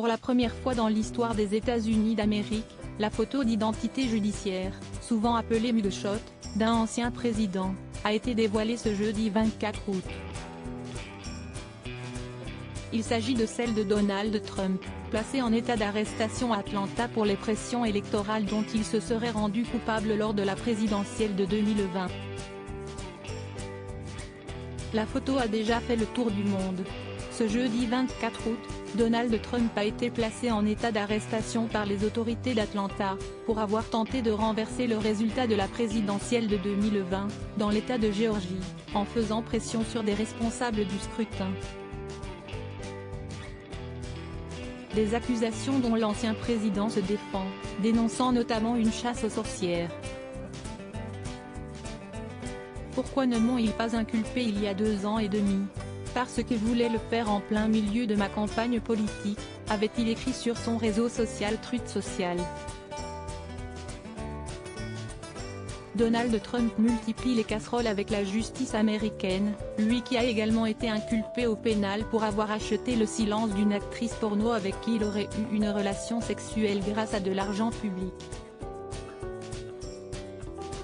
Pour la première fois dans l'histoire des États-Unis d'Amérique, la photo d'identité judiciaire, souvent appelée mugshot, d'un ancien président, a été dévoilée ce jeudi 24 août. Il s'agit de celle de Donald Trump, placé en état d'arrestation à Atlanta pour les pressions électorales dont il se serait rendu coupable lors de la présidentielle de 2020. La photo a déjà fait le tour du monde. Ce jeudi 24 août, Donald Trump a été placé en état d'arrestation par les autorités d'Atlanta, pour avoir tenté de renverser le résultat de la présidentielle de 2020, dans l'État de Géorgie, en faisant pression sur des responsables du scrutin. Des accusations dont l'ancien président se défend, dénonçant notamment une chasse aux sorcières. Pourquoi ne m'ont-ils pas inculpé il y a 2 ans et demi ? Parce que voulais le faire en plein milieu de ma campagne politique, avait-il écrit sur son réseau social Truth Social. Donald Trump multiplie les casseroles avec la justice américaine, lui qui a également été inculpé au pénal pour avoir acheté le silence d'une actrice porno avec qui il aurait eu une relation sexuelle grâce à de l'argent public.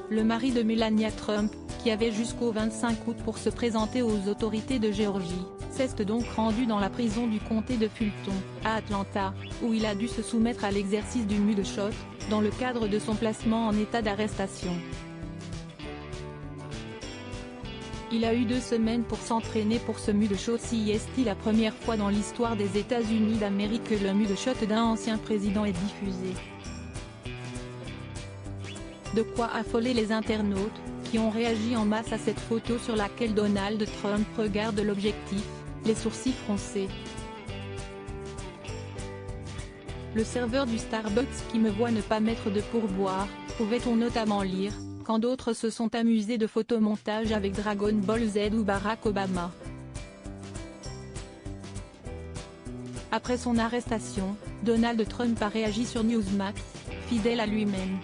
Le mari de Melania Trump, qui avait jusqu'au 25 août pour se présenter aux autorités de Géorgie, s'est donc rendu dans la prison du comté de Fulton, à Atlanta, où il a dû se soumettre à l'exercice du mugshot, dans le cadre de son placement en état d'arrestation. Il a eu 2 semaines pour s'entraîner pour ce mugshot. C'est la première fois dans l'histoire des États-Unis d'Amérique que le mugshot d'un ancien président est diffusé. De quoi affoler les internautes, qui ont réagi en masse à cette photo sur laquelle Donald Trump regarde l'objectif, les sourcils froncés. Le serveur du Starbucks qui me voit ne pas mettre de pourboire, pouvait-on notamment lire, quand d'autres se sont amusés de photomontages avec Dragon Ball Z ou Barack Obama. Après son arrestation, Donald Trump a réagi sur Newsmax, fidèle à lui-même.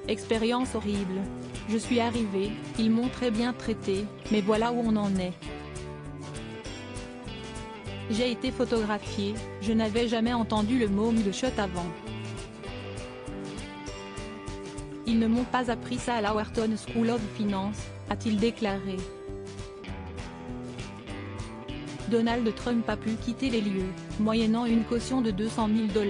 Expérience horrible. Je suis arrivé, ils m'ont très bien traité, mais voilà où on en est. J'ai été photographié, je n'avais jamais entendu le mot mugshot avant. Ils ne m'ont pas appris ça à la Wharton School of Finance, a-t-il déclaré. Donald Trump a pu quitter les lieux, moyennant une caution de $200 000.